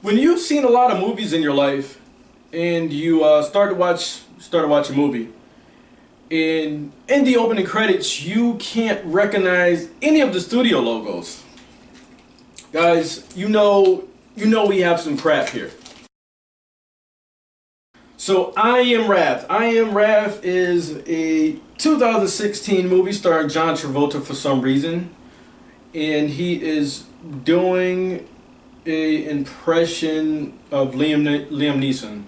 When you've seen a lot of movies in your life, and you start to watch a movie, and in the opening credits, you can't recognize any of the studio logos. Guys, we have some crap here. So I Am Wrath. I Am Wrath is a 2016 movie starring John Travolta for some reason, and he is doing a impression of Liam Neeson.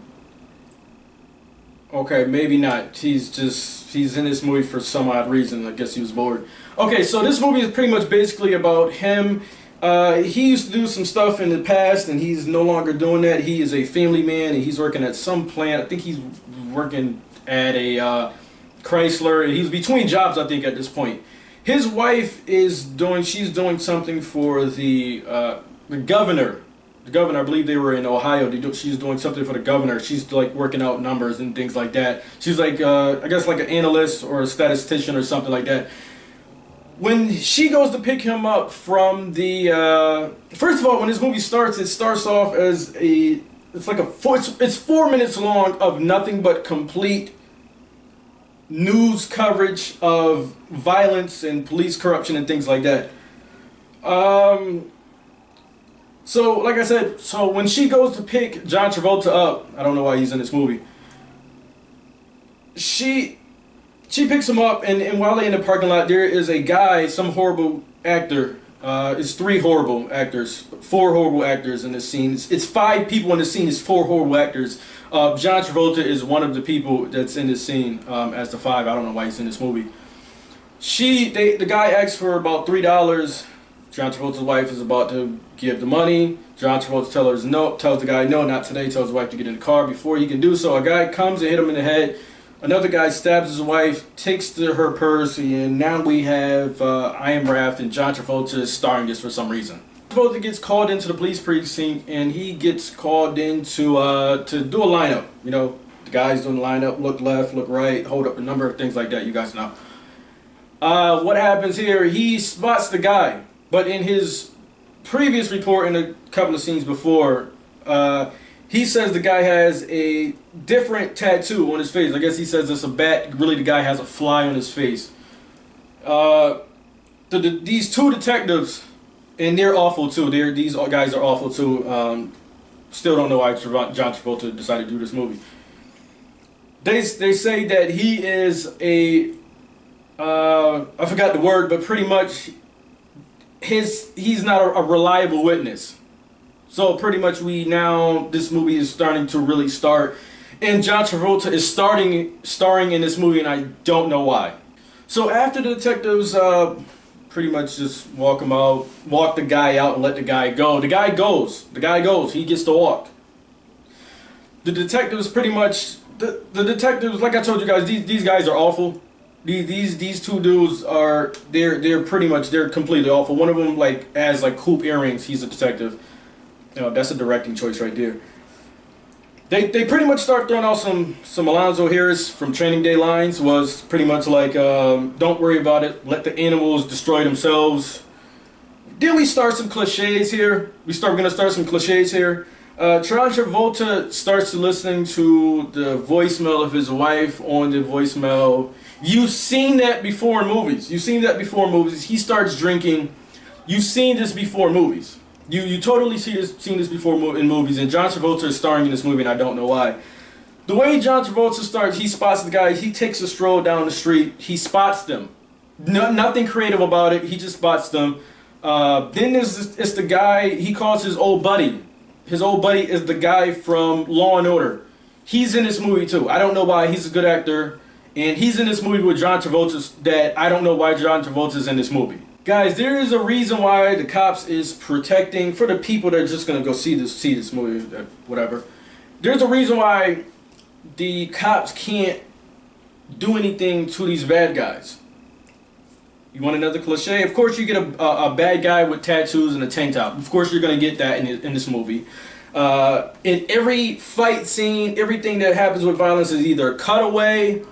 Okay, maybe not. He's in this movie for some odd reason. I guess he was bored. Okay, so this movie is pretty much basically about him. He used to do some stuff in the past, and he's no longer doing that. He is a family man, and he's working at some plant. I think he's working at a Chrysler. He's between jobs, I think, at this point. His wife she's doing something for the governor. The governor, I believe they were in Ohio. She's doing something for the governor. She's like working out numbers and things like that. She's like, I guess like an analyst or a statistician or something like that. When she goes to pick him up from the, first of all, when this movie starts, it starts off as it's 4 minutes long of nothing but complete news coverage of violence and police corruption and things like that. So, like I said, so when she goes to pick John Travolta up, I don't know why he's in this movie. She picks him up, and while they're in the parking lot, there is a guy, some horrible actor. It's 4 horrible actors in this scene. It's 5 people in the scene. It's 4 horrible actors. John Travolta is one of the people that's in this scene as the 5. I don't know why he's in this movie. The guy asks for about $3. John Travolta's wife is about to give the money. John Travolta tells the guy no, not today. Tells the wife to get in the car before he can do so. A guy comes and hit him in the head. Another guy stabs his wife, takes her purse, and now we have I Am Wrath, and John Travolta is starring this for some reason. Travolta gets called into the police precinct, and he gets called in to do a lineup. You know, the guy's doing the lineup, look left, look right, hold up a number, things like that. You guys know. What happens here? He spots the guy. But in his previous report, in a couple of scenes before, he says the guy has a different tattoo on his face. I guess he says it's a bat. Really, the guy has a fly on his face. These 2 detectives, and they're awful too. These guys are awful too. Still don't know why John Travolta decided to do this movie. They say that he is I forgot the word, but pretty much he's not a reliable witness. So pretty much this movie is starting to really start, and John Travolta is starring in this movie, and I don't know why. So after the detectives pretty much just walk the guy out and let the guy go. The guy goes. He gets to walk. The detectives pretty much the detectives, like I told you guys, these guys are awful. These 2 dudes they're completely awful. One of them has hoop earrings. He's a detective. You know, that's a directing choice right there. They pretty much start throwing out some Alonzo Harris from Training Day lines. Was pretty much like, don't worry about it, let the animals destroy themselves. Then we start some cliches here. We're gonna start some cliches here. John Travolta starts listening to the voicemail of his wife on the voicemail. You've seen that before in movies. He starts drinking. You've seen this before in movies. You totally seen this before in movies. And John Travolta is starring in this movie, and I don't know why. The way John Travolta starts, he spots the guys. He takes a stroll down the street. He spots them. Nothing creative about it. He just spots them. Then it's the guy. He calls his old buddy. His old buddy is the guy from Law and Order. He's in this movie too. I don't know why. He's a good actor. And he's in this movie with John Travolta that I don't know why John Travolta's in this movie. Guys, there is a reason why the cops is protecting, for the people that are just going to go see this movie, whatever. There's a reason why the cops can't do anything to these bad guys. You want another cliche? Of course you get a bad guy with tattoos and a tank top. Of course you're going to get that in this movie. In every fight scene, everything that happens with violence is either cut away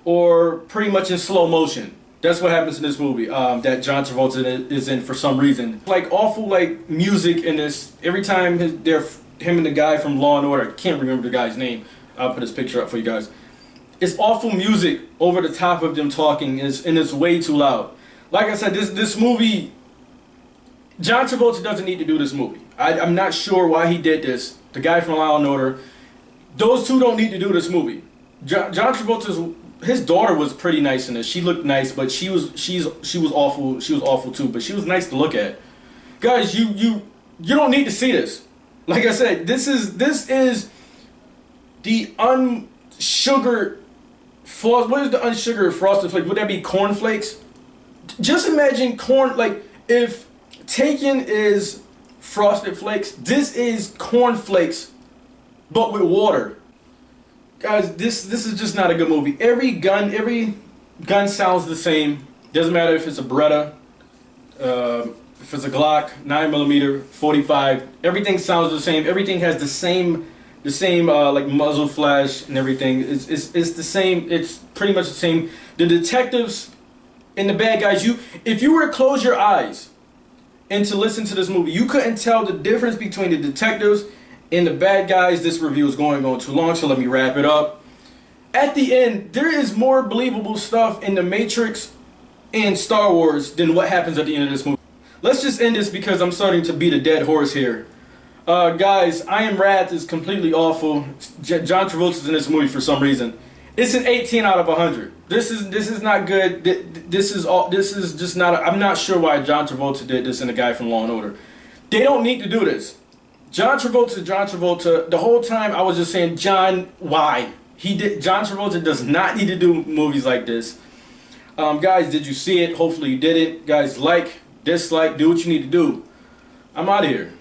or pretty much in slow motion. That's what happens in this movie. That John Travolta is in for some reason. Like awful like music in this. Every time him and the guy from Law and Order. I can't remember the guy's name. I'll put his picture up for you guys. It's awful music over the top of them talking, and it's way too loud. Like I said, this movie, John Travolta doesn't need to do this movie. I'm not sure why he did this. The guy from Law and Order, those two don't need to do this movie. John Travolta's his daughter was pretty nice in this. She looked nice, but she was awful. She was awful too, but she was nice to look at. Guys, you don't need to see this. Like I said, this is the unsugared what is the unsugared frosted flakes? Would that be cornflakes? Just imagine corn, like if Taken is frosted flakes, this is cornflakes, but with water. Guys, this is just not a good movie. Every gun sounds the same. Doesn't matter if it's a Beretta, if it's a Glock, 9mm, 45. Everything sounds the same. Everything has the same like muzzle flash and everything. It's the same. It's pretty much the same. The detectives and the bad guys. If you were to close your eyes and to listen to this movie, you couldn't tell the difference between the detectives and the bad guys. This review is going on too long, so let me wrap it up. At the end, there is more believable stuff in The Matrix and Star Wars than what happens at the end of this movie. Let's just end this because I'm starting to beat a dead horse here. Guys, I Am Wrath is completely awful. John Travolta's in this movie for some reason. It's an 18 out of 100. This is not good. This is just not. I'm not sure why John Travolta did this and the guy from Law and Order. They don't need to do this. John Travolta. The whole time I was just saying, John, why? John Travolta does not need to do movies like this. Guys, did you see it? Hopefully you did it. Guys, like, dislike, do what you need to do. I'm out of here.